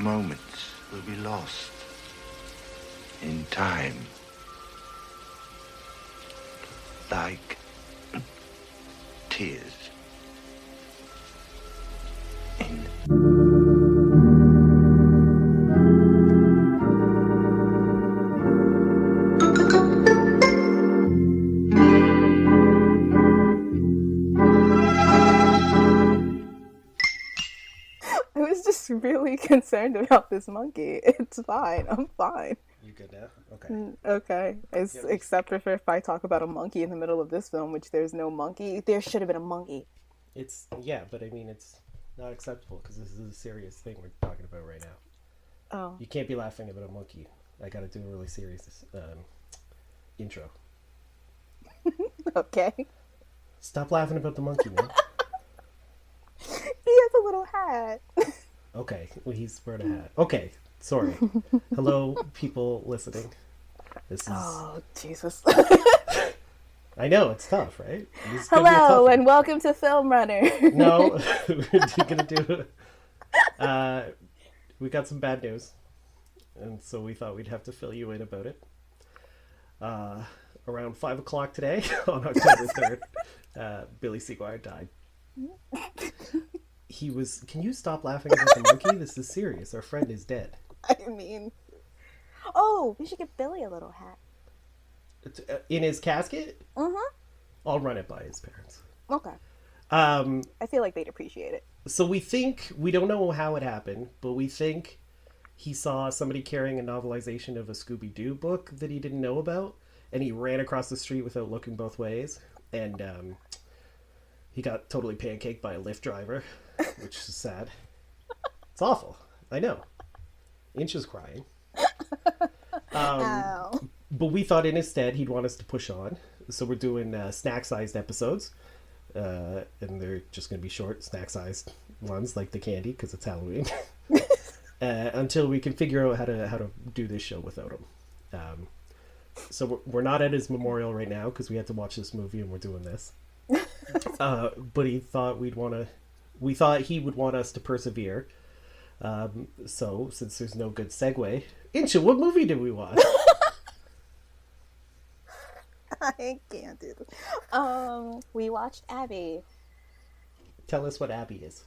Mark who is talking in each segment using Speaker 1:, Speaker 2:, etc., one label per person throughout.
Speaker 1: moments will be lost in time. Like tears in
Speaker 2: I was just really concerned about this monkey. It's fine. I'm fine.
Speaker 3: You good now? Okay.
Speaker 2: Okay. Except for if I talk about a monkey in the middle of this film, which there's no monkey. There should have been a monkey.
Speaker 3: But I mean, it's not acceptable because this is a serious thing we're talking about right now.
Speaker 2: Oh.
Speaker 3: You can't be laughing about a monkey. I gotta do a really serious intro.
Speaker 2: Okay.
Speaker 3: Stop laughing about the monkey, man.
Speaker 2: He has a little hat.
Speaker 3: Okay, well, he's wearing a hat. Okay, sorry. Hello, people listening. This is...
Speaker 2: Oh, Jesus.
Speaker 3: I know, it's tough, right?
Speaker 2: Hello, and welcome to Film Runner.
Speaker 3: No, we're gonna do... we got some bad news. And so we thought we'd have to fill you in about it. Around 5 o'clock today, on October 3rd, Billy Seaguar died. He was... Can you stop laughing about the monkey? This is serious. Our friend is dead.
Speaker 2: I mean... Oh, we should get Billy a little hat.
Speaker 3: In his casket?
Speaker 2: Mm-hmm.
Speaker 3: I'll run it by his parents.
Speaker 2: Okay. I feel like they'd appreciate it.
Speaker 3: So we don't know how it happened, but we think he saw somebody carrying a novelization of a Scooby-Doo book that he didn't know about, and he ran across the street without looking both ways, and he got totally pancaked by a Lyft driver, which is sad. It's awful. I know. Insha's crying. But we thought in his stead he'd want us to push on. So we're doing snack-sized episodes. And they're just going to be short, snack-sized ones, like the candy, because it's Halloween. Until we can figure out how to do this show without him. So we're not at his memorial right now, because we had to watch this movie and we're doing this. But he thought we thought he would want us to persevere. So since there's no good segue, Insha, what movie did we watch?
Speaker 2: I can't do this. We watched Abby.
Speaker 3: Tell us what Abby is.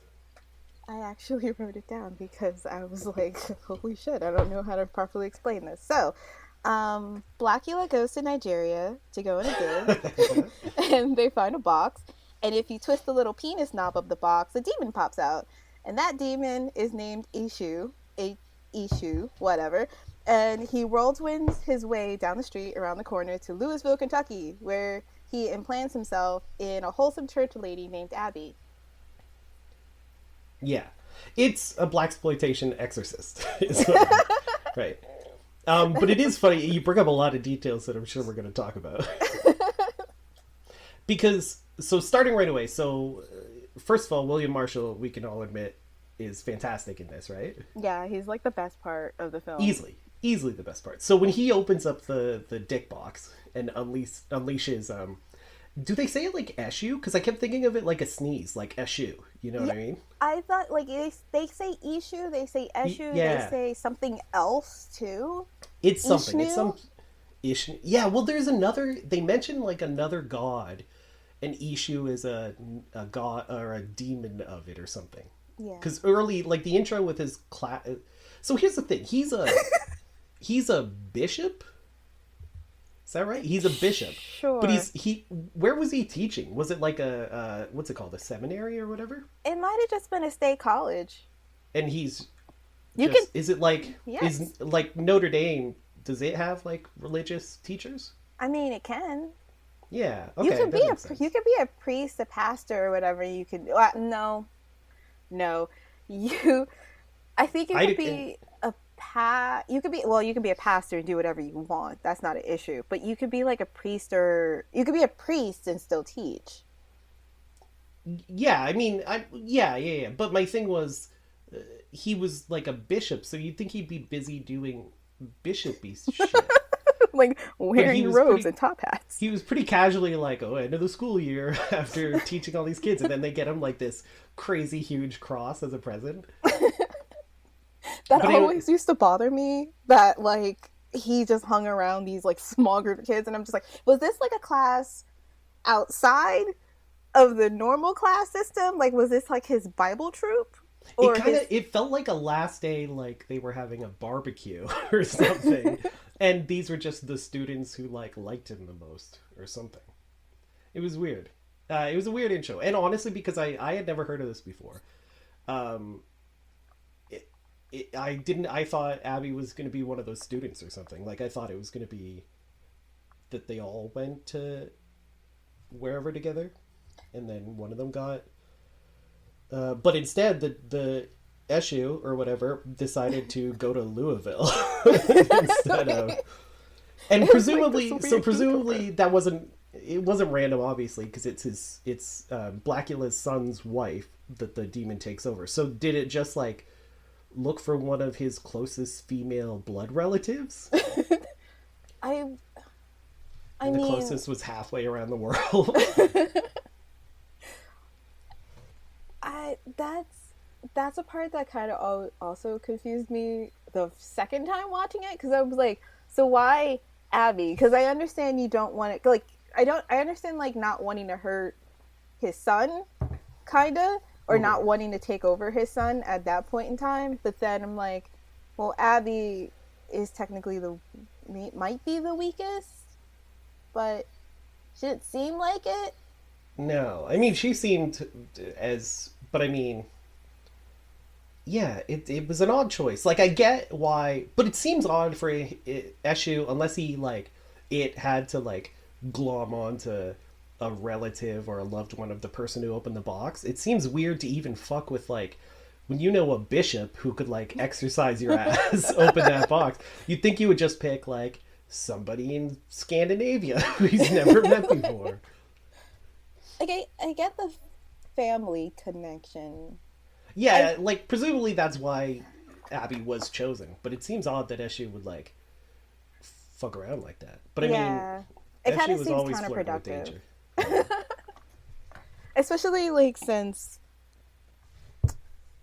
Speaker 2: I actually wrote it down because I was like, holy shit, I don't know how to properly explain this. So, Blackula goes to Nigeria to go in a dig, and they find a box, and if you twist the little penis knob of the box, a demon pops out, and that demon is named Ishu, whatever, and he whirlwinds his way down the street around the corner to Louisville, Kentucky, where he implants himself in a wholesome church lady named Abby.
Speaker 3: Yeah, it's a blaxploitation exorcist, right? But it is funny. You bring up a lot of details that I'm sure we're going to talk about. Because, so starting right away, first of all, William Marshall, we can all admit, is fantastic in this, right?
Speaker 2: Yeah, he's like the best part of the film.
Speaker 3: Easily the best part. So when he opens up the dick box and unleashes, do they say it like eshu? Because I kept thinking of it like a sneeze, like eshu. You know what I mean?
Speaker 2: I thought like they say ishu, they say eshu, they say something else too.
Speaker 3: It's something.
Speaker 2: Ishnu?
Speaker 3: It's some Ishnu. Yeah. Well, there's another. They mention like another god, and Ishu is a god or a demon of it or something.
Speaker 2: Yeah.
Speaker 3: Because early, like the intro with his class. So here's the thing. He's a bishop. Is that right? He's a bishop.
Speaker 2: Sure.
Speaker 3: But where was he teaching? Was it like a what's it called? A seminary or whatever?
Speaker 2: It might have just been a state college.
Speaker 3: And is it like,
Speaker 2: yes.
Speaker 3: Is like Notre Dame, does it have like religious teachers?
Speaker 2: I mean, it can.
Speaker 3: Yeah. Okay.
Speaker 2: You could be a priest, a pastor, or whatever. You could. No. I think you could be you could be a pastor and do whatever you want. That's not an issue. But you could be like a priest, or you could be a priest and still teach.
Speaker 3: Yeah, I mean, yeah. But my thing was, he was like a bishop, so you'd think he'd be busy doing bishopy shit.
Speaker 2: Like wearing robes and top hats.
Speaker 3: He was pretty casually like, end of the school year after teaching all these kids, and then they get him like this crazy huge cross as a present.
Speaker 2: That
Speaker 3: But
Speaker 2: always used to bother me, that like he just hung around these like small group of kids, and I'm just like, was this like a class outside of the normal class system? Like, was this like his Bible troop?
Speaker 3: Or it felt like a last day, like they were having a barbecue or something. And these were just the students who like liked him the most or something. It was weird. It was a weird intro. And honestly, because I had never heard of this before. I thought Abby was going to be one of those students or something. Like, I thought it was going to be that they all went to wherever together. And then one of them got... but instead, the Eshu, or whatever, decided to go to Louisville instead of... And presumably, like that wasn't... It wasn't random, obviously, because it's Blackula's son's wife that the demon takes over. So did it just, like, look for one of his closest female blood relatives?
Speaker 2: I
Speaker 3: mean... The closest was halfway around the world.
Speaker 2: That's a part that kind of also confused me the second time watching it, because I was like, so why Abby? Because I understand you don't want it, like, I understand like not wanting to hurt his son, kinda, or not wanting to take over his son at that point in time. But then I'm like, well, Abby is technically might be the weakest, but she didn't seem like it.
Speaker 3: No, I mean, she seemed as, but I mean, yeah, it was an odd choice. Like, I get why, but it seems odd for Eshu, unless he, like, it had to, like, glom onto a relative or a loved one of the person who opened the box. It seems weird to even fuck with, like, when you know a bishop who could, like, exercise your ass open that box, you'd think you would just pick, like, somebody in Scandinavia who he's never met before.
Speaker 2: Okay, I get the family connection.
Speaker 3: Yeah, like, presumably that's why Abby was chosen. But it seems odd that Eshu would, like, fuck around like that. But I mean,
Speaker 2: it kind
Speaker 3: Eshu
Speaker 2: of
Speaker 3: was
Speaker 2: seems
Speaker 3: always flirting with danger.
Speaker 2: Especially, like, since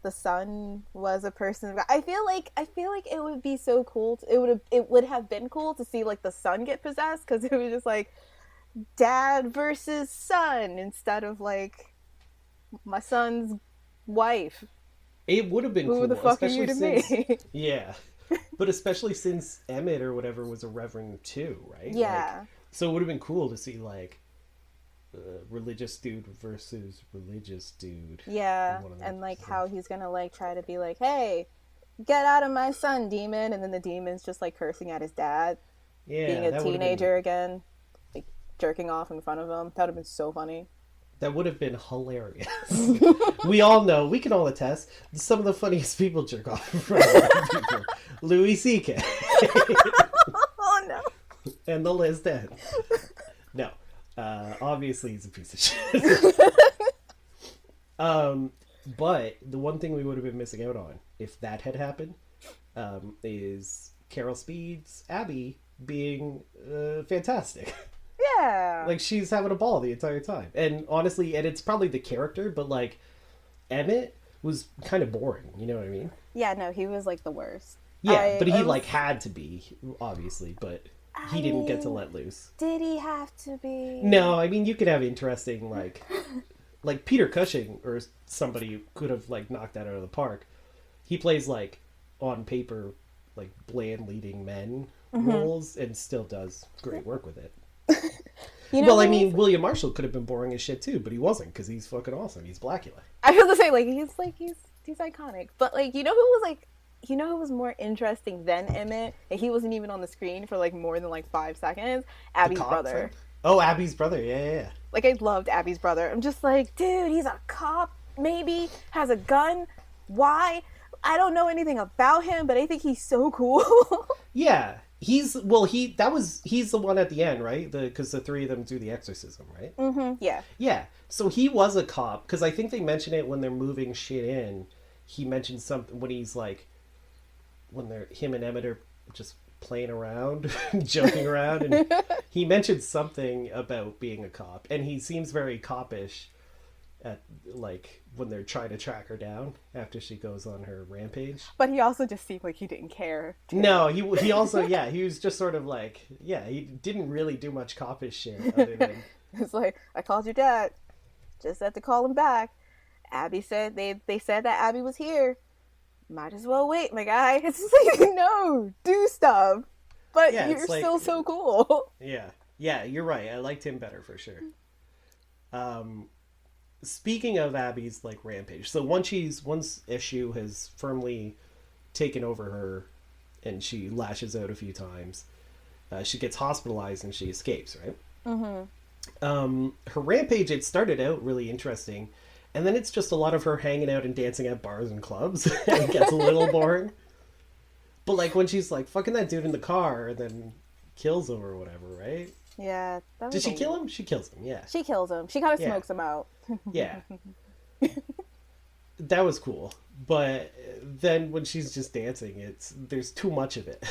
Speaker 2: the son was a person. I feel like it would be so cool. It would have been cool to see, like, the son get possessed, because it was just like dad versus son instead of like my son's wife.
Speaker 3: It would have been cool.
Speaker 2: Who the fuck are you to me?
Speaker 3: Yeah. But especially since Emmett or whatever was a reverend too, right?
Speaker 2: Yeah.
Speaker 3: Like, so it would have been cool to see, like, religious dude versus religious dude.
Speaker 2: Yeah. And like how he's gonna like try to be like, hey, get out of my son, demon, and then the demon's just like cursing at his dad. Yeah. Being a teenager again. Jerking off in front of him. That would have been so funny.
Speaker 3: That would have been hilarious. We all know, we can all attest, some of the funniest people jerk off in front of people. Louis C.K.
Speaker 2: Oh no.
Speaker 3: And the list ends. No. Obviously he's a piece of shit. But the one thing we would have been missing out on, if that had happened, is Carol Speed's Abby being fantastic.
Speaker 2: Yeah.
Speaker 3: Like, she's having a ball the entire time. And honestly, and it's probably the character, but, like, Emmett was kind of boring. You know what I mean?
Speaker 2: Yeah, no, he was, like, the worst.
Speaker 3: Yeah, but he, like, had to be, obviously, but he didn't get to let loose.
Speaker 2: Did he have to be?
Speaker 3: No, I mean, you could have interesting, like Peter Cushing or somebody could have, like, knocked that out of the park. He plays, like, on paper, like, bland leading men roles and still does great work with it.
Speaker 2: You know,
Speaker 3: well, I mean, William Marshall could have been boring as shit too, but he wasn't, because he's fucking awesome. He's Blackula.
Speaker 2: I was gonna say, like, he's iconic. But, like, you know who was more interesting than Emmett? And he wasn't even on the screen for, like, more than, like, 5 seconds? Abby's brother.
Speaker 3: Oh, Abby's brother. Yeah.
Speaker 2: Like, I loved Abby's brother. I'm just like, dude, he's a cop, maybe, has a gun. Why? I don't know anything about him, but I think he's so cool.
Speaker 3: Yeah. He's the one at the end, right? Because the three of them do the exorcism, right?
Speaker 2: Mm-hmm. Yeah.
Speaker 3: Yeah. So he was a cop, because I think they mention it when they're moving shit in. He mentioned something when he's like, him and Emmett are just playing around, joking around, and he mentioned something about being a cop, and he seems very copish. at like when they're trying to track her down after she goes on her rampage.
Speaker 2: But he also just seemed like he didn't care.
Speaker 3: No, he also he was just sort of like he didn't really do much coppish shit other than
Speaker 2: it's like, I called your dad, just had to call him back. Abby said they said that Abby was here. Might as well wait, my guy. It's just like, no, do stuff. But you're still so cool.
Speaker 3: Yeah, you're right. I liked him better for sure. Speaking of Abby's like rampage, so once Issue has firmly taken over her and she lashes out a few times, she gets hospitalized and she escapes, right? Mm-hmm. Her rampage, it started out really interesting, and then it's just a lot of her hanging out and dancing at bars and clubs. And it gets a little boring. But like when she's like fucking that dude in the car and then kills him or whatever, right?
Speaker 2: Yeah.
Speaker 3: Did she kill him? She kills him, yeah.
Speaker 2: She kills him. She kind of smokes him out.
Speaker 3: Yeah. That was cool. But then when she's just dancing, there's too much of it.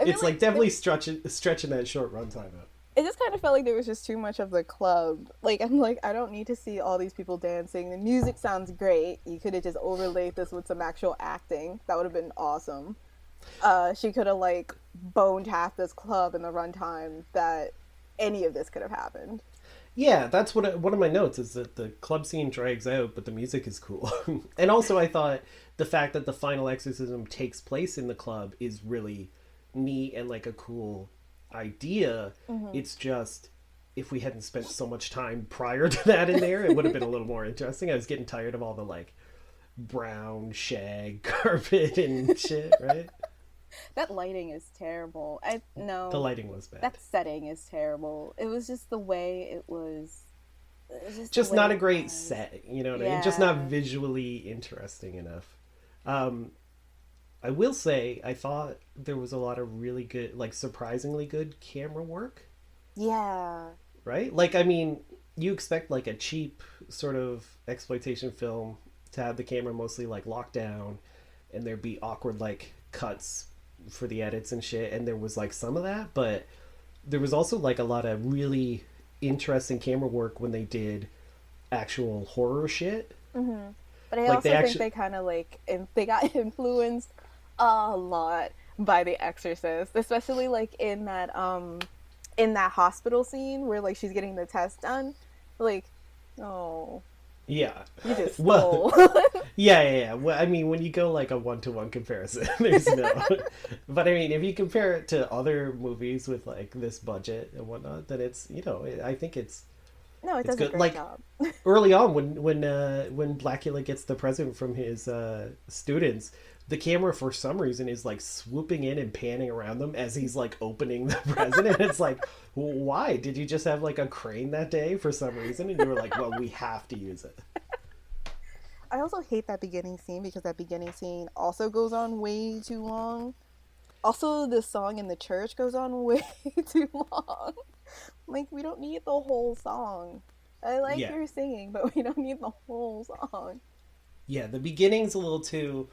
Speaker 3: It's like definitely stretching that short runtime out.
Speaker 2: It just kind of felt like there was just too much of the club. Like, I'm like, I don't need to see all these people dancing. The music sounds great. You could have just overlaid this with some actual acting. That would have been awesome. She could have like boned half this club in the runtime that any of this could have happened.
Speaker 3: Yeah, that's one of my notes is that the club scene drags out, but the music is cool. And also I thought the fact that the final exorcism takes place in the club is really neat and like a cool idea. Mm-hmm. It's just if we hadn't spent so much time prior to that in there, it would have been a little more interesting. I was getting tired of all the like brown shag carpet and shit, right?
Speaker 2: That lighting is terrible.
Speaker 3: The lighting was bad.
Speaker 2: That setting is terrible. It was just the way it was.
Speaker 3: Just not a great set, you know what I mean? Just not visually interesting enough. I will say, I thought there was a lot of really good, like surprisingly good camera work.
Speaker 2: Yeah.
Speaker 3: Right? Like, I mean, you expect like a cheap sort of exploitation film to have the camera mostly like locked down and there'd be awkward like cuts for the edits and shit, and there was like some of that, but there was also like a lot of really interesting camera work when they did actual horror shit. Mm-hmm.
Speaker 2: But I also think they kind of like they got influenced a lot by The Exorcist, especially like in that hospital scene where like she's getting the test done. Like, oh
Speaker 3: yeah,
Speaker 2: you just stole.
Speaker 3: Yeah. Well, I mean, when you go like a 1-to-1 comparison, there's no. But I mean, if you compare it to other movies with like this budget and whatnot, then it's I think it's.
Speaker 2: No, it does a great job.
Speaker 3: Early on, when Blackula gets the present from his students, the camera for some reason is like swooping in and panning around them as he's like opening the present, and it's like, why did you just have like a crane that day for some reason? And you were like, well, we have to use it.
Speaker 2: I also hate that beginning scene because that beginning scene also goes on way too long. Also, the song in the church goes on way too long. Like, we don't need the whole song. I like your singing, but we don't need the whole song.
Speaker 3: Yeah, the beginning's a little too...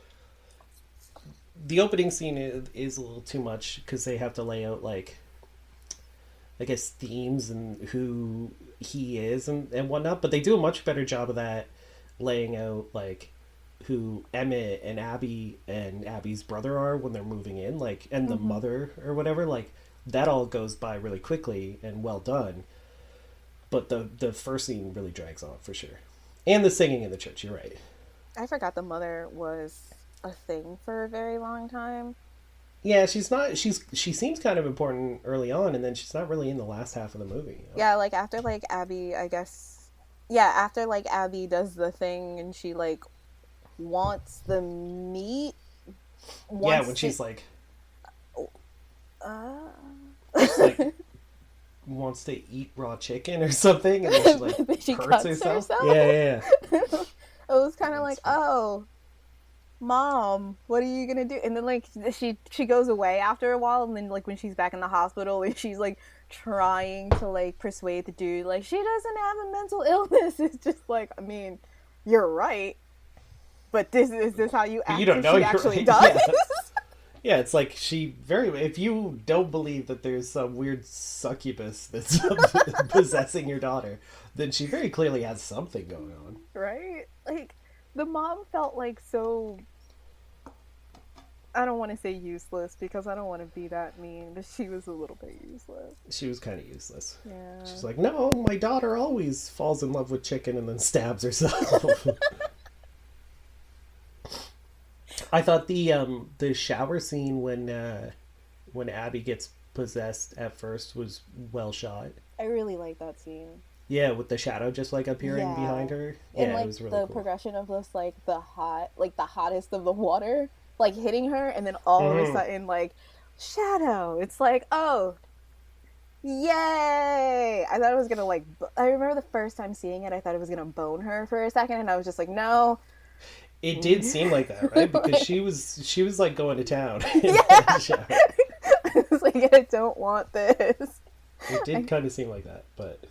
Speaker 3: The opening scene is a little too much because they have to lay out, like, I guess, themes and who he is and whatnot. But they do a much better job of that, laying out, like, who Emmett and Abby and Abby's brother are when they're moving in, like, and the mother or whatever. Like, that all goes by really quickly and well done. But the first scene really drags on, for sure. And the singing in the church, you're right.
Speaker 2: I forgot the mother was a thing for a very long time.
Speaker 3: Yeah, she seems kind of important early on, and then she's not really in the last half of the movie. You know?
Speaker 2: Yeah, like after like Abby, I guess. Yeah, after like Abby does the thing and she like wants the meat.
Speaker 3: When she's like. She's like wants to eat raw chicken or something, and then she like
Speaker 2: she
Speaker 3: hurts
Speaker 2: cuts
Speaker 3: herself.
Speaker 2: herself.
Speaker 3: Yeah.
Speaker 2: It was kind of like, oh, Mom, what are you gonna do? And then like she goes away after a while, and then like when she's back in the hospital, and she's like trying to like persuade the dude like she doesn't have a mental illness. It's just like, I mean, you're right, but is this how you act?
Speaker 3: You don't know
Speaker 2: she
Speaker 3: you're
Speaker 2: actually
Speaker 3: right.
Speaker 2: does.
Speaker 3: Yeah, it's like if you don't believe that there's some weird succubus that's possessing your daughter, then she very clearly has something going on.
Speaker 2: Right? Like, the mom felt like so, I don't want to say useless because I don't want to be that mean, but she was a little bit useless.
Speaker 3: She was kind of useless.
Speaker 2: Yeah.
Speaker 3: She's like, no, my daughter always falls in love with chicken and then stabs herself. I thought the shower scene when Abby gets possessed at first was well shot.
Speaker 2: I really like that scene.
Speaker 3: Yeah, with the shadow just like appearing behind her.
Speaker 2: And
Speaker 3: yeah,
Speaker 2: like
Speaker 3: it was really
Speaker 2: the
Speaker 3: cool.
Speaker 2: progression of this, like the hottest of the water, like hitting her, and then all of a sudden, like, shadow. It's like, oh, yay! I thought it was gonna like. I remember the first time seeing it, I thought it was gonna bone her for a second, and I was just like, no.
Speaker 3: It did seem like that, right? Because she was like going to town.
Speaker 2: Yeah. I was like, I don't want this.
Speaker 3: It did kind of seem like that, but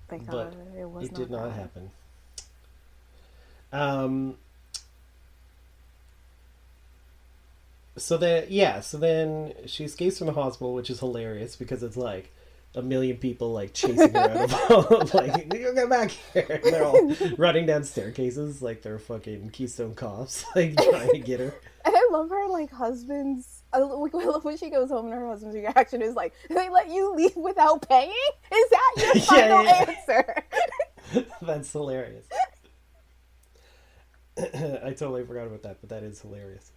Speaker 2: thank God it
Speaker 3: did not happen. So then she escapes from the hospital, which is hilarious because it's like a million people like chasing her out of like, you get back here, and they're all running down staircases like they're fucking Keystone Cops, like trying to get her.
Speaker 2: And I love her like husband's. I love when she goes home and her husband's reaction is like, "They let you leave without paying? Is that your final answer?"
Speaker 3: That's hilarious. I totally forgot about that, but that is hilarious.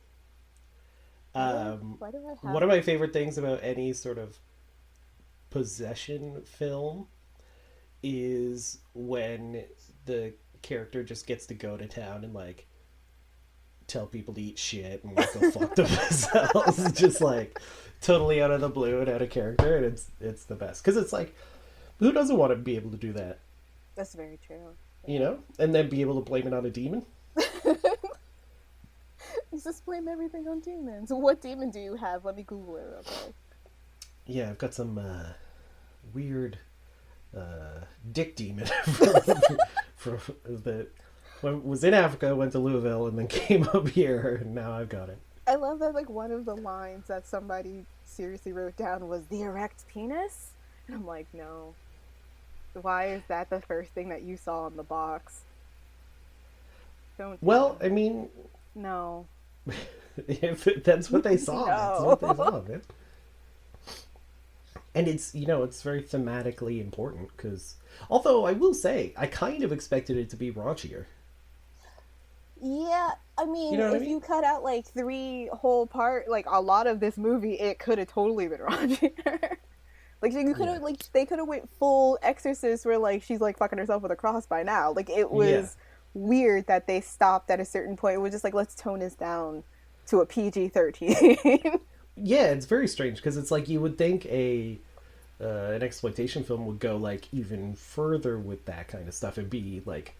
Speaker 2: Why do I have
Speaker 3: one of my favorite things about any sort of possession film is when the character just gets to go to town and like tell people to eat shit and like go fuck themselves, just like totally out of the blue and out of character, and it's the best because it's like, who doesn't want to be able to do that?
Speaker 2: That's very true.
Speaker 3: You know, and then be able to blame it on a demon.
Speaker 2: Just blame everything on demons. What demon do you have? Let me Google it real quick.
Speaker 3: Yeah, I've got some weird dick demon from the was in Africa, went to Louisville, and then came up here, and now I've got it.
Speaker 2: I love that like one of the lines that somebody seriously wrote down was the erect penis, and I'm like, no. Why is that the first thing that you saw on the box? Don't.
Speaker 3: I mean,
Speaker 2: no.
Speaker 3: If that's what they saw, that's what they saw, man. And it's, it's very thematically important because, although I will say, I kind of expected it to be raunchier.
Speaker 2: Yeah, I mean,
Speaker 3: you
Speaker 2: cut out like 3 whole part, like a lot of this movie, it could have totally been raunchier. Like you could have, like they could have went full Exorcist where like she's like fucking herself with a cross by now. Like it was weird that they stopped at a certain point. It was just like, let's tone this down to a PG-13.
Speaker 3: Yeah, it's very strange because it's like you would think an exploitation film would go like even further with that kind of stuff and be like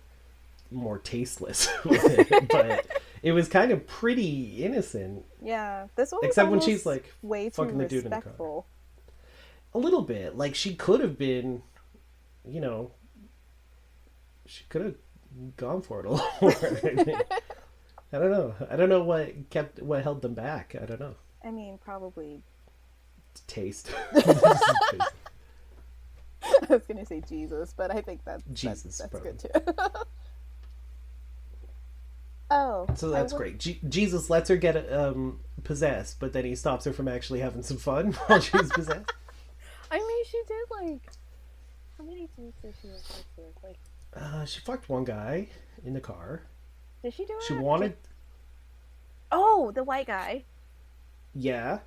Speaker 3: more tasteless with it, but it was kind of pretty innocent.
Speaker 2: Yeah, this one was
Speaker 3: except when she's like
Speaker 2: way
Speaker 3: fucking
Speaker 2: too
Speaker 3: the dude in the car.
Speaker 2: respectful.
Speaker 3: A little bit, like she could have been, she could have gone for it a little more. I don't know what held them back. I don't know.
Speaker 2: I mean, probably
Speaker 3: taste.
Speaker 2: I was gonna say Jesus, but I think that's good too. Oh,
Speaker 3: so that's great. Jesus lets her get possessed, but then he stops her from actually having some fun while she's possessed.
Speaker 2: I mean, she did like, how many dudes did she have sex with? Like,
Speaker 3: she fucked one guy in the car.
Speaker 2: Did she do it?
Speaker 3: She wanted.
Speaker 2: Oh, the white guy.
Speaker 3: Yeah.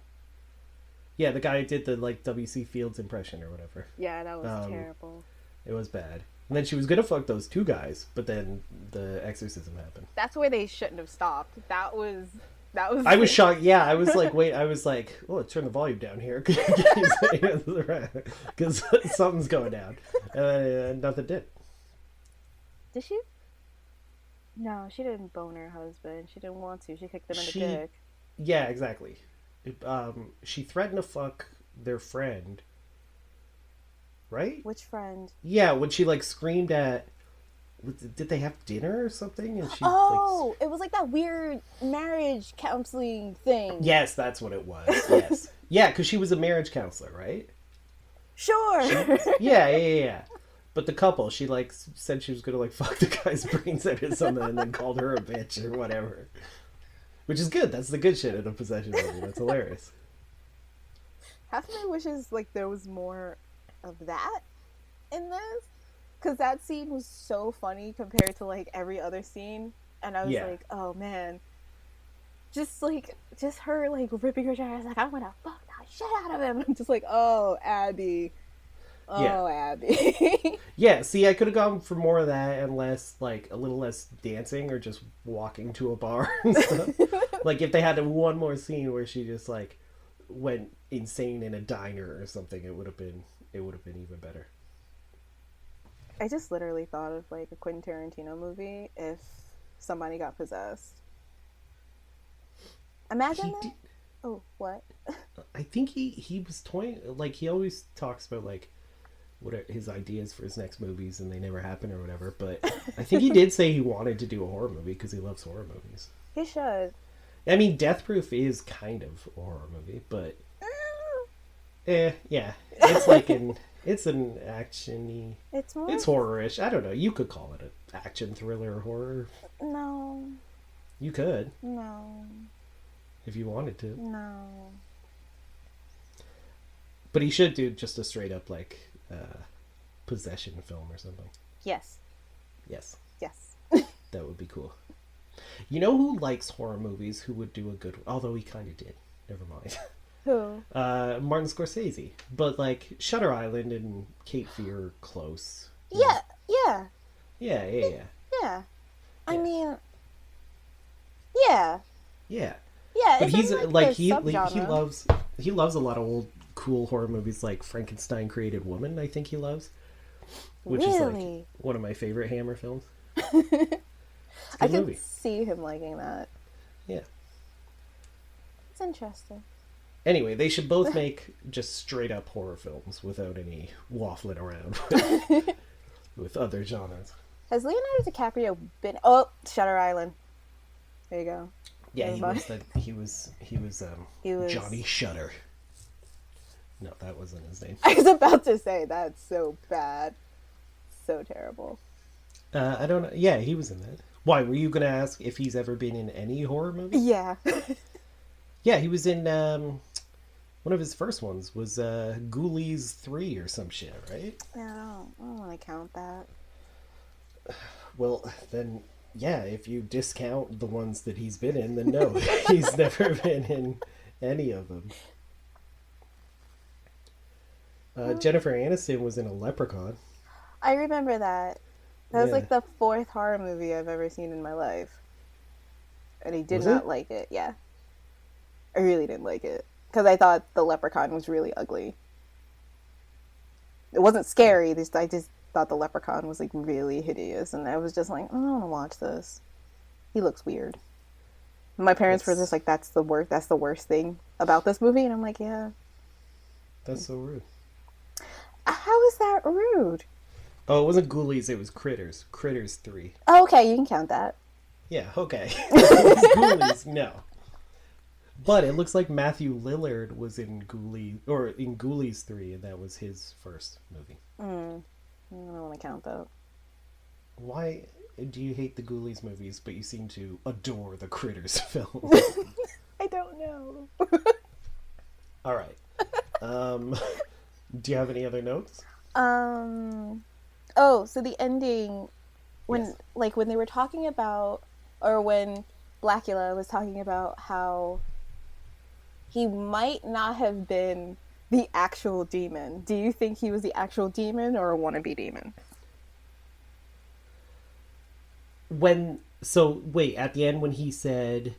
Speaker 3: Yeah, the guy who did the like W.C. Fields impression or whatever.
Speaker 2: Yeah, that was terrible.
Speaker 3: It was bad. And then she was gonna fuck those 2 guys, but then the exorcism happened.
Speaker 2: That's where they shouldn't have stopped. That was.
Speaker 3: I was shocked. Yeah, I was like, wait. I was like, oh, let's turn the volume down here because something's going down. Nothing did.
Speaker 2: Did she? No, she didn't bone her husband. She didn't want to. She kicked him in the dick.
Speaker 3: Yeah, exactly. She threatened to fuck their friend. Right?
Speaker 2: Which friend?
Speaker 3: Yeah, when she like screamed at Did they have dinner or something? And she
Speaker 2: Oh, it was like that weird marriage counseling thing.
Speaker 3: Yes, that's what it was. Yes. Yeah, because she was a marriage counselor, right?
Speaker 2: Sure.
Speaker 3: Yeah. But the couple, she like said she was gonna like fuck the guy's brains out or something, and then called her a bitch or whatever. Which is good. That's the good shit in a possession movie. That's hilarious.
Speaker 2: Half of my wish is like there was more of that in this, because that scene was so funny compared to like every other scene, and I was like, oh man, just her like ripping her jacket. I was like, I'm gonna fuck that shit out of him. I'm just like, oh Abby. Oh, Abby.
Speaker 3: Yeah, see, I could have gone for more of that and less, like, a little less dancing or just walking to a bar and stuff. Like, if they had one more scene where she just, like, went insane in a diner or something, it would have been even better.
Speaker 2: I just literally thought of, like, a Quentin Tarantino movie if somebody got possessed. Imagine that. Oh, what?
Speaker 3: I think he was toying, like, he always talks about, like, what are his ideas for his next movies, and they never happen or whatever, but I think he did say he wanted to do a horror movie because he loves horror movies.
Speaker 2: He should. I
Speaker 3: mean, Death Proof is kind of a horror movie, but yeah, it's like it's an action-y, it's horror-ish. I don't know, you could call it an action thriller or horror.
Speaker 2: No.
Speaker 3: You could.
Speaker 2: No.
Speaker 3: If you wanted to.
Speaker 2: No.
Speaker 3: But he should do just a straight up like possession film or something.
Speaker 2: Yes.
Speaker 3: That would be cool. You know who likes horror movies, who would do a good one? Although he kind of did. Never mind.
Speaker 2: Who?
Speaker 3: Martin Scorsese. But like Shutter Island and Cape Fear are close.
Speaker 2: Yeah. I mean, yeah.
Speaker 3: Yeah.
Speaker 2: Yeah,
Speaker 3: but he's like he loves a lot of old cool horror movies like Frankenstein Created Woman, I think he loves. Which is like one of my favorite Hammer films.
Speaker 2: I can see him liking that.
Speaker 3: Yeah.
Speaker 2: It's interesting.
Speaker 3: Anyway, they should both make just straight up horror films without any waffling around with other genres.
Speaker 2: Has Leonardo DiCaprio been... Oh, Shutter Island. There you go.
Speaker 3: Yeah, he was Johnny Shutter. No, that wasn't his name.
Speaker 2: I was about to say, that's so bad. So terrible.
Speaker 3: I don't know. Yeah, he was in that. Why, were you going to ask if he's ever been in any horror movie?
Speaker 2: Yeah.
Speaker 3: Yeah, he was in, one of his first ones was Ghoulies 3 or some shit, right?
Speaker 2: I don't want to count that.
Speaker 3: Well, then, yeah, if you discount the ones that he's been in, then no, he's never been in any of them. Jennifer Aniston was in a Leprechaun.
Speaker 2: I remember that. That was like the fourth horror movie I've ever seen in my life. And I did not like it, yeah. I really didn't like it. Because I thought the Leprechaun was really ugly. It wasn't scary, I just thought the Leprechaun was like really hideous. And I was just like, I don't want to watch this. He looks weird. And my parents were just like, that's the worst thing about this movie. And I'm like, yeah.
Speaker 3: That's so rude.
Speaker 2: How is that rude?
Speaker 3: Oh, it wasn't Ghoulies, it was Critters. Critters 3.
Speaker 2: Oh, okay, you can count that.
Speaker 3: Yeah, okay. Ghoulies, no. But it looks like Matthew Lillard was in Ghoulies 3, and that was his first movie.
Speaker 2: I don't want to count that.
Speaker 3: Why do you hate the Ghoulies movies, but you seem to adore the Critters film?
Speaker 2: I don't know.
Speaker 3: All right. Do you have any other notes?
Speaker 2: Oh, so the ending, when they were talking about, or when Blackula was talking about how he might not have been the actual demon. Do you think he was the actual demon or a wannabe demon?
Speaker 3: At the end when he said...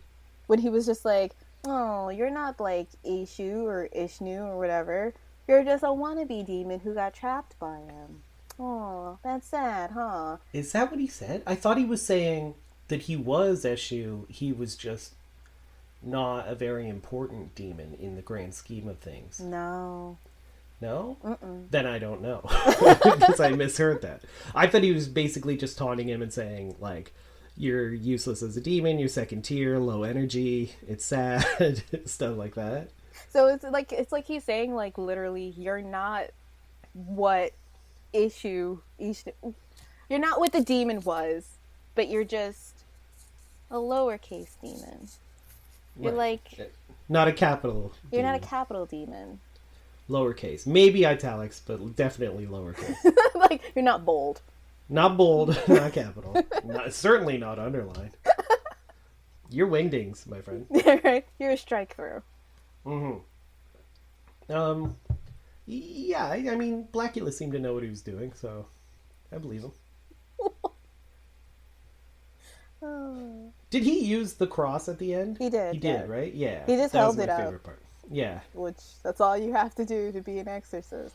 Speaker 2: When he was just like, oh, you're not like Ishu or Ishnu or whatever. You're just a wannabe demon who got trapped by him. Oh, that's sad, huh?
Speaker 3: Is that what he said? I thought he was saying that he was Eshu. He was just not a very important demon in the grand scheme of things.
Speaker 2: No.
Speaker 3: No?
Speaker 2: Mm-mm.
Speaker 3: Then I don't know. Because I misheard that. I thought he was basically just taunting him and saying, like, you're useless as a demon, you're second tier, low energy, it's sad, stuff like that.
Speaker 2: So it's like he's saying, like, literally, you're not what you're not what the demon was, but you're just a lowercase demon. You're
Speaker 3: Right.
Speaker 2: like...
Speaker 3: Not a capital
Speaker 2: You're
Speaker 3: demon.
Speaker 2: not a capital demon.
Speaker 3: Lowercase. Maybe italics, but definitely lowercase.
Speaker 2: Like, you're not bold.
Speaker 3: Not bold, not capital. Certainly not underlined. You're wingdings, my friend.
Speaker 2: Right? You're a strike through.
Speaker 3: Yeah, I mean, Blackula seemed to know what he was doing, so I believe him.
Speaker 2: Oh.
Speaker 3: Did he use the cross at the end?
Speaker 2: He did.
Speaker 3: He did, right? Yeah.
Speaker 2: He just
Speaker 3: that
Speaker 2: held
Speaker 3: was
Speaker 2: it
Speaker 3: my
Speaker 2: up.
Speaker 3: favorite part. Yeah.
Speaker 2: Which, that's all you have to do to be an exorcist.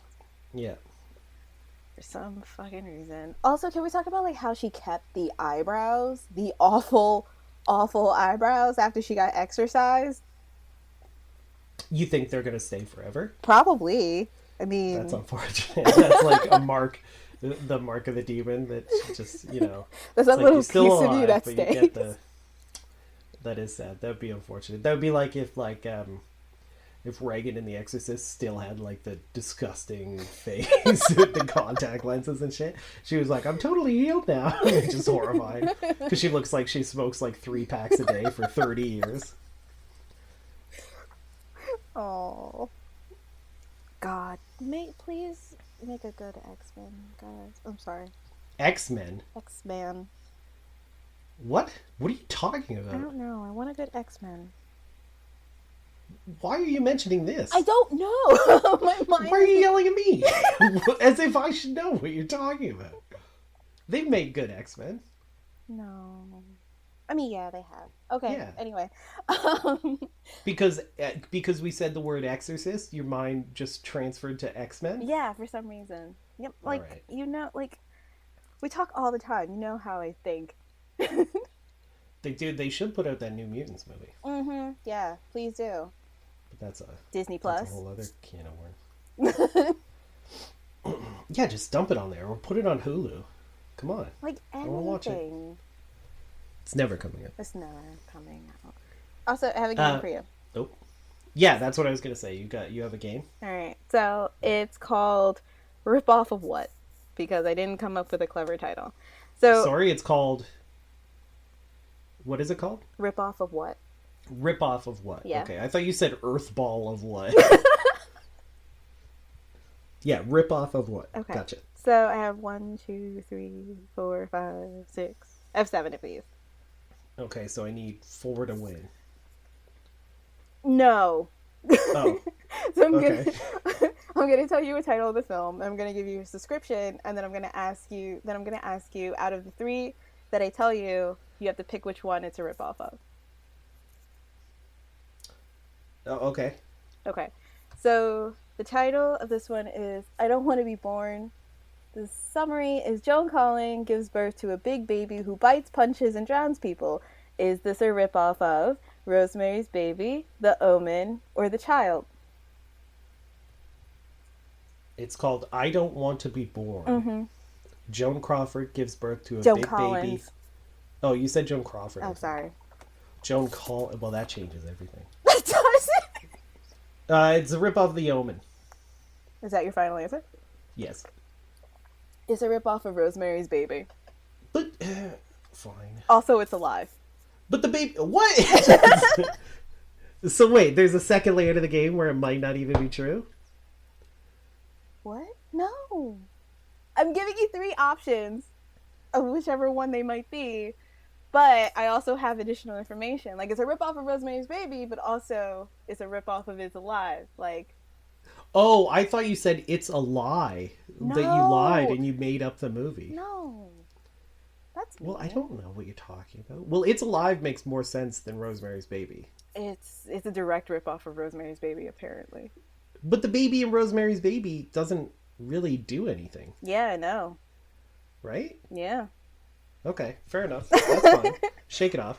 Speaker 3: Yeah.
Speaker 2: For some fucking reason. Also, can we talk about, like, how she kept the eyebrows? The awful, awful eyebrows after she got exorcised?
Speaker 3: You think they're gonna stay forever?
Speaker 2: Probably. I mean...
Speaker 3: That's unfortunate. That's like a mark, the mark of the demon that just, you know...
Speaker 2: There's that
Speaker 3: like
Speaker 2: little
Speaker 3: you're
Speaker 2: piece
Speaker 3: still
Speaker 2: of you that
Speaker 3: but
Speaker 2: stays.
Speaker 3: you get the... That is sad. That would be unfortunate. That would be like if Reagan in The Exorcist still had like the disgusting face with the contact lenses and shit. She was like, I'm totally healed now. It's just horrifying. Because she looks like she smokes like 3 packs a day for 30 years.
Speaker 2: Oh. God. Please make a good X-Men, guys. I'm sorry.
Speaker 3: X-Men?
Speaker 2: X-Man.
Speaker 3: What? What are you talking
Speaker 2: I
Speaker 3: about?
Speaker 2: don't know. I want a good X-Men.
Speaker 3: Why are you mentioning this?
Speaker 2: I don't know. My mind.
Speaker 3: Why are you yelling at me? As if I should know what you're talking about. They've made good X-Men.
Speaker 2: No. I mean, yeah, they have. Okay.
Speaker 3: Yeah.
Speaker 2: Anyway.
Speaker 3: Because we said the word exorcist, your mind just transferred to X-Men?
Speaker 2: Yeah, for some reason. Yep. Like,
Speaker 3: Alright.
Speaker 2: you know, like, we talk all the time. You know how I think.
Speaker 3: They should put out that New Mutants movie.
Speaker 2: Mm-hmm. Yeah, please do.
Speaker 3: But that's a
Speaker 2: Disney
Speaker 3: that's
Speaker 2: Plus.
Speaker 3: a whole other can of worms. Yeah, just dump it on there or put it on Hulu. Come on.
Speaker 2: Like
Speaker 3: wanna watch it.
Speaker 2: anything.
Speaker 3: It's never coming up.
Speaker 2: It's never coming out. Also, I have a game for you.
Speaker 3: Oh. Yeah, that's what I was gonna say. You have a game?
Speaker 2: Alright. So it's called Rip Off of What? Because I didn't come up with a clever title. So
Speaker 3: Sorry, it's called... What is it called?
Speaker 2: Rip Off of What?
Speaker 3: Rip off of what?
Speaker 2: Yeah.
Speaker 3: Okay, I thought you said Earthball of what? Yeah, rip off of what?
Speaker 2: Okay.
Speaker 3: Gotcha.
Speaker 2: So I have 1, 2, 3, 4, 5, 6. I have 7 of these.
Speaker 3: Okay, so I need 4 to win.
Speaker 2: No.
Speaker 3: Oh.
Speaker 2: So I'm
Speaker 3: Okay.
Speaker 2: I'm gonna tell you a title of the film. I'm gonna give you a subscription, and then I'm gonna ask you out of the 3 that I tell you, you have to pick which one it's a rip off of.
Speaker 3: Oh, okay.
Speaker 2: Okay. So the title of this one is I Don't Want to Be Born. The summary is Joan Collin gives birth to a big baby who bites, punches, and drowns people. Is this a rip off of Rosemary's Baby, The Omen, or The Child?
Speaker 3: It's called I Don't Want to Be Born.
Speaker 2: Mm-hmm.
Speaker 3: Joan Crawford gives birth to a
Speaker 2: Joan
Speaker 3: big
Speaker 2: Collins.
Speaker 3: baby. Oh, you said Joan Crawford.
Speaker 2: Oh, sorry.
Speaker 3: Joan Collins. Well, that changes everything.
Speaker 2: That does it.
Speaker 3: It's a rip off of The Omen.
Speaker 2: Is that your final answer?
Speaker 3: Yes.
Speaker 2: It's a rip off of Rosemary's Baby.
Speaker 3: But, fine.
Speaker 2: Also, it's alive.
Speaker 3: But the baby, what? So wait, there's a second layer to the game where it might not even be true?
Speaker 2: What? No. I'm giving you 3 options of whichever one they might be, but I also have additional information. Like, it's a ripoff of Rosemary's Baby, but also it's a ripoff of It's Alive. Like,
Speaker 3: Oh, I thought you said it's a lie. That you
Speaker 2: No.
Speaker 3: lied and you made up the movie.
Speaker 2: no. That's
Speaker 3: Well, I
Speaker 2: mean.
Speaker 3: don't know what you're talking about. Well, It's Alive makes more sense than Rosemary's Baby.
Speaker 2: It's a direct ripoff of Rosemary's Baby, apparently.
Speaker 3: But the baby in Rosemary's Baby doesn't really do anything,
Speaker 2: Yeah, I know.
Speaker 3: right?
Speaker 2: Yeah.
Speaker 3: Okay, fair enough. That's fine. Shake it off.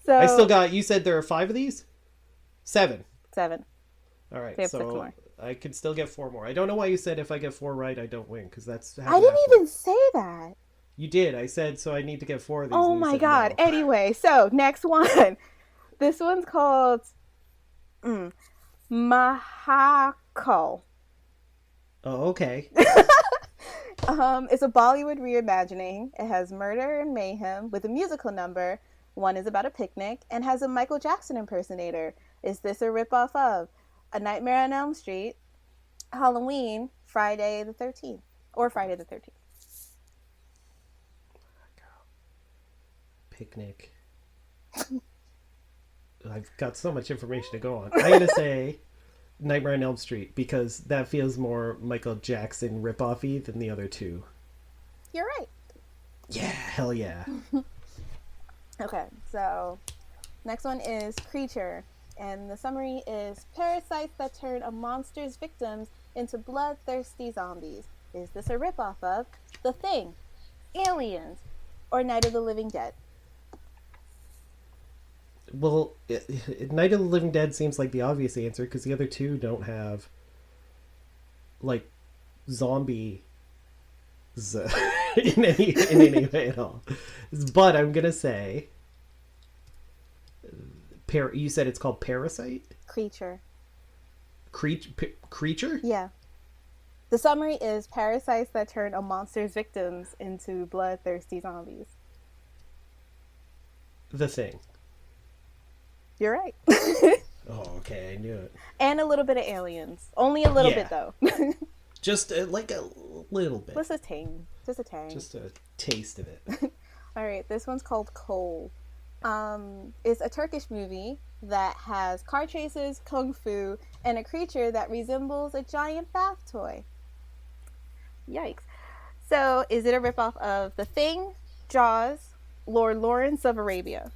Speaker 2: So
Speaker 3: I still got, you said there are 5 of these? 7.
Speaker 2: 7.
Speaker 3: All right,
Speaker 2: We have 6
Speaker 3: so
Speaker 2: more.
Speaker 3: I can still get 4 more. I don't know why you said if I get 4 right, I don't win, because that's half
Speaker 2: I
Speaker 3: and
Speaker 2: didn't
Speaker 3: half.
Speaker 2: even say that.
Speaker 3: You did. I said, so I need to get 4 of these.
Speaker 2: Oh
Speaker 3: and you
Speaker 2: my
Speaker 3: said
Speaker 2: god.
Speaker 3: no.
Speaker 2: Anyway, so next one. This one's called Mahakal.
Speaker 3: Oh, okay.
Speaker 2: It's a Bollywood reimagining. It has murder and mayhem with a musical number. One is about a picnic and has a Michael Jackson impersonator. Is this a ripoff of A Nightmare on Elm Street, Halloween, Friday the 13th, or Friday the 13th?
Speaker 3: Picnic. I've got so much information to go on. I'm going to say Nightmare on Elm Street because that feels more Michael Jackson ripoff-y than the other two.
Speaker 2: You're right.
Speaker 3: Yeah, hell yeah.
Speaker 2: Okay, so next one is Creature. And the summary is parasites that turn a monster's victims into bloodthirsty zombies. Is this a ripoff of The Thing, Aliens, or Night of the Living Dead?
Speaker 3: Well, Night of the Living Dead seems like the obvious answer because the other two don't have, like, zombie in any way at all. But I'm gonna say, you said it's called Parasite?
Speaker 2: Creature.
Speaker 3: Creature?
Speaker 2: Yeah. The summary is parasites that turn a monster's victims into bloodthirsty zombies.
Speaker 3: The Thing.
Speaker 2: You're right.
Speaker 3: Oh, okay, I knew it.
Speaker 2: And a little bit of aliens. Only a little bit, though.
Speaker 3: Just like a little bit.
Speaker 2: Just a tang. Just a tang.
Speaker 3: Just a taste of it.
Speaker 2: All right, this one's called Coal. It's a Turkish movie that has car chases, kung fu, and a creature that resembles a giant bath toy. Yikes. So, is it a ripoff of The Thing, Jaws, Lord Lawrence of Arabia?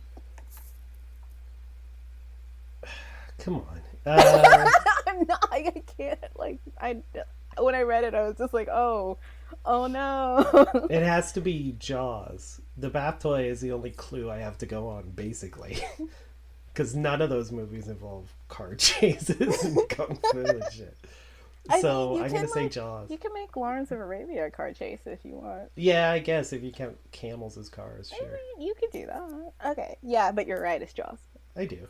Speaker 3: Come on.
Speaker 2: I'm not. I can't. When I read it, I was just like, oh no.
Speaker 3: It has to be Jaws. The bath toy is the only clue I have to go on, basically. Because none of those movies involve car chases and kung fu and shit. So I'm going to say Jaws.
Speaker 2: You can make Lawrence of Arabia a car chase if you want.
Speaker 3: Yeah, I guess if you count camels as cars, sure.
Speaker 2: I mean, you could do that. Okay. Yeah, but you're right. It's Jaws.
Speaker 3: I do.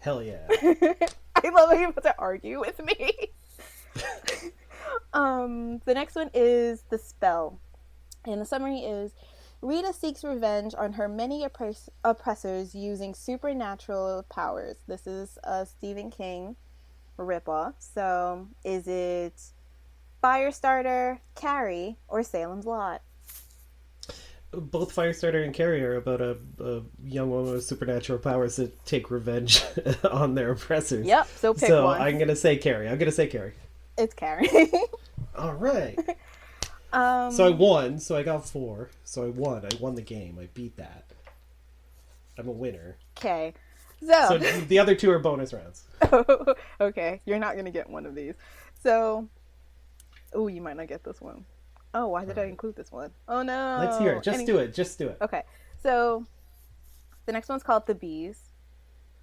Speaker 3: Hell yeah.
Speaker 2: I love how you're about to argue with me. The next one is The Spell. And the summary is Rita seeks revenge on her many oppressors using supernatural powers. This is a Stephen King ripoff. So, is it Firestarter, Carrie, or Salem's Lot?
Speaker 3: Both Firestarter and Carrie are about a young woman with supernatural powers that take revenge on their oppressors.
Speaker 2: Yep, so pick one.
Speaker 3: So I'm going to say Carrie.
Speaker 2: It's Carrie.
Speaker 3: All right. So I won. So I got 4. So I won. I won the game. I beat that. I'm a winner.
Speaker 2: Okay.
Speaker 3: So the other 2 are bonus rounds.
Speaker 2: Okay. You're not going to get one of these. So, you might not get this one. Oh, why did I include this one? Oh, no.
Speaker 3: Let's hear it. Just do it.
Speaker 2: Okay. So, the next one's called The Bees.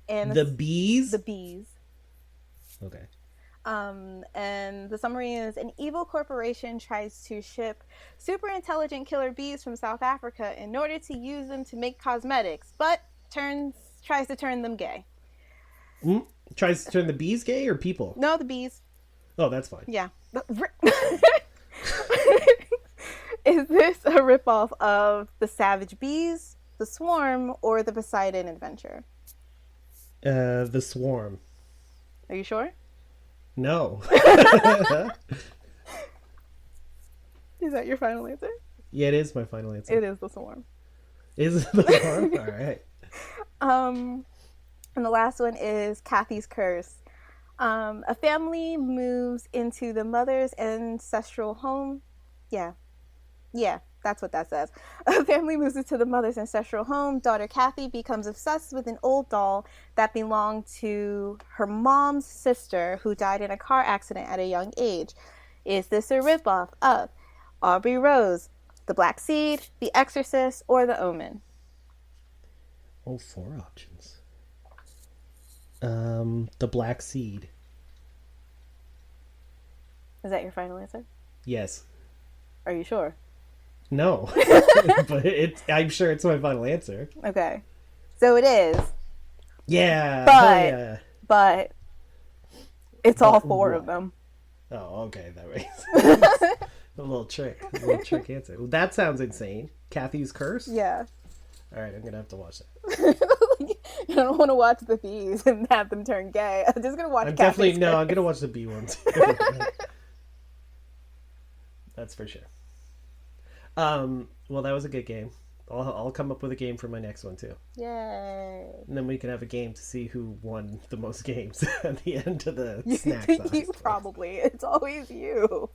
Speaker 2: And
Speaker 3: The Bees?
Speaker 2: The Bees.
Speaker 3: Okay.
Speaker 2: And the summary is an evil corporation tries to ship super intelligent killer bees from South Africa in order to use them to make cosmetics, but tries to turn them gay.
Speaker 3: Tries to turn the bees gay or people?
Speaker 2: No, the bees.
Speaker 3: Oh, that's fine.
Speaker 2: Yeah. Is this a ripoff of The Savage Bees, The Swarm, or The Poseidon Adventure?
Speaker 3: The Swarm.
Speaker 2: Are you sure?
Speaker 3: No.
Speaker 2: Is that your final answer?
Speaker 3: Yeah, it is my final answer.
Speaker 2: It is The Swarm.
Speaker 3: Is it The Swarm? All right.
Speaker 2: And the last one is Kathy's Curse. A family moves into the mother's ancestral home. Yeah, that's what that says. A family moves into the mother's ancestral home. Daughter Kathy becomes obsessed with an old doll that belonged to her mom's sister who died in a car accident at a young age. Is this a ripoff of Aubrey Rose, The Black Seed, The Exorcist, or The Omen?
Speaker 3: Oh, 4 options. The Black Seed.
Speaker 2: Is that your final answer?
Speaker 3: Yes.
Speaker 2: Are you sure?
Speaker 3: No. But I'm sure it's my final answer.
Speaker 2: Okay. So it is.
Speaker 3: Yeah.
Speaker 2: But, but it's all
Speaker 3: But
Speaker 2: four
Speaker 3: what?
Speaker 2: of them.
Speaker 3: Oh, okay. That makes a little trick answer. Well, that sounds insane. Kathy's Curse?
Speaker 2: Yeah.
Speaker 3: All right, I'm going to have to watch that.
Speaker 2: I don't want to watch the B's and have them turn gay. I'm just going to watch
Speaker 3: I'm
Speaker 2: Kathy's Curse.
Speaker 3: going to watch the B one too. That's for sure. Well, that was a good game. I'll come up with a game for my next one too.
Speaker 2: Yay.
Speaker 3: And then we can have a game to see who won the most games at the end of the snack size.
Speaker 2: You probably. It's always you.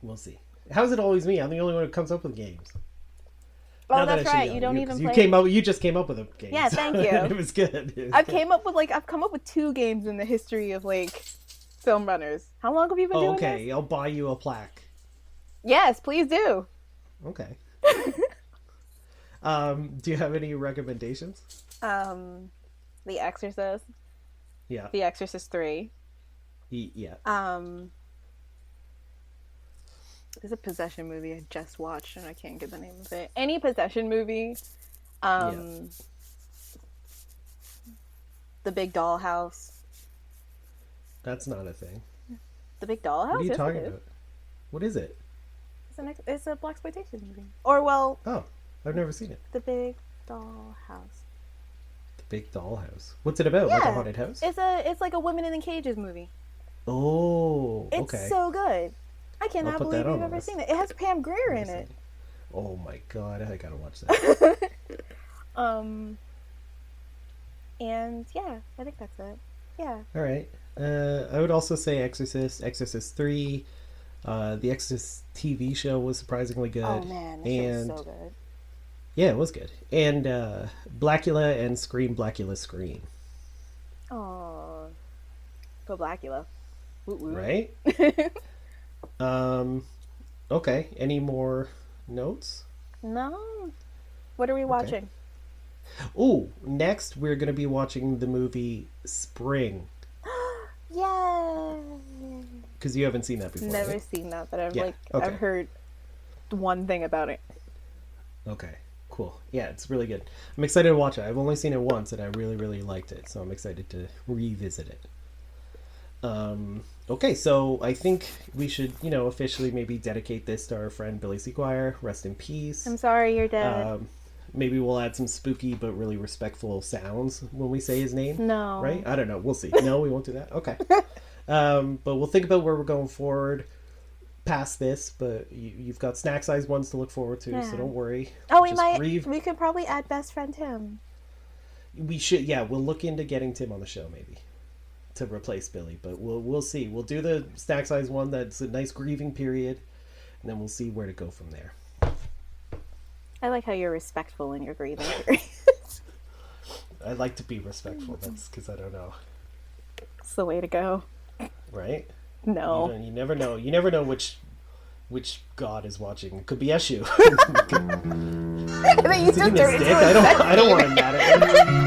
Speaker 3: We'll see. How's it always me? I'm the only one who comes up with games.
Speaker 2: Oh, that's right. You don't even play.
Speaker 3: You just came up with a game.
Speaker 2: Yeah, thank you.
Speaker 3: It was good.
Speaker 2: I've come up with 2 games in the history of film runners. How long have you been doing this?
Speaker 3: Okay, I'll buy you a plaque.
Speaker 2: Yes, please do.
Speaker 3: Okay. Do you have any recommendations?
Speaker 2: The Exorcist.
Speaker 3: Yeah.
Speaker 2: The Exorcist 3.
Speaker 3: Yeah.
Speaker 2: There's a possession movie I just watched and I can't get the name of it. Any possession movie. The Big Dollhouse.
Speaker 3: That's not a thing.
Speaker 2: The Big Dollhouse?
Speaker 3: What are you
Speaker 2: Yes,
Speaker 3: talking
Speaker 2: it is.
Speaker 3: about? What is it?
Speaker 2: It's a blaxploitation movie. Or, well,
Speaker 3: Oh, I've never seen it.
Speaker 2: The Big Dollhouse.
Speaker 3: The Big Dollhouse. What's it about? Like a haunted house?
Speaker 2: It's like a women in cages movie.
Speaker 3: Oh,
Speaker 2: It's
Speaker 3: okay.
Speaker 2: so good. I cannot
Speaker 3: put that
Speaker 2: believe
Speaker 3: on
Speaker 2: you've
Speaker 3: the
Speaker 2: ever
Speaker 3: list.
Speaker 2: seen it. It has Pam Grier in it.
Speaker 3: Oh my god, I gotta watch that.
Speaker 2: And yeah, I think that's it. Yeah.
Speaker 3: All right. I would also say Exorcist, Exorcist 3. The Exorcist TV show was surprisingly good.
Speaker 2: Oh man, this show's so good.
Speaker 3: Yeah, it was good. And Blackula and Scream, Blackula, Scream.
Speaker 2: Oh, go Blackula. Woot woot.
Speaker 3: Right? Okay. Any more notes?
Speaker 2: No. What are we watching?
Speaker 3: Ooh, next we're going to be watching the movie Spring.
Speaker 2: Yay!
Speaker 3: Because you haven't seen that before.
Speaker 2: Never
Speaker 3: right?
Speaker 2: seen that, but I've
Speaker 3: Okay.
Speaker 2: I've heard one thing about it.
Speaker 3: Okay, cool. Yeah, it's really good. I'm excited to watch it. I've only seen it once and I really, really liked it. So I'm excited to revisit it. Okay, so I think we should, officially maybe dedicate this to our friend Billy Sequire. Rest in peace.
Speaker 2: I'm sorry you're dead.
Speaker 3: Maybe we'll add some spooky but really respectful sounds when we say his name.
Speaker 2: No.
Speaker 3: Right? I don't know. We'll see. No, we won't do that. Okay. But we'll think about where we're going forward past this. But you've got snack size ones to look forward to, so don't worry.
Speaker 2: Oh,
Speaker 3: Just
Speaker 2: we could probably add best friend Tim.
Speaker 3: We should. Yeah, we'll look into getting Tim on the show maybe to replace Billy. But we'll see. We'll do the snack size one that's a nice grieving period, and then we'll see where to go from there.
Speaker 2: I like how you're respectful in your grieving period.
Speaker 3: I like to be respectful. That's because I don't know.
Speaker 2: It's the way to go.
Speaker 3: Right?
Speaker 2: No.
Speaker 3: You never know. You never know which god is watching. It could be Eshu.
Speaker 2: You just turned into a
Speaker 3: I don't want to matter.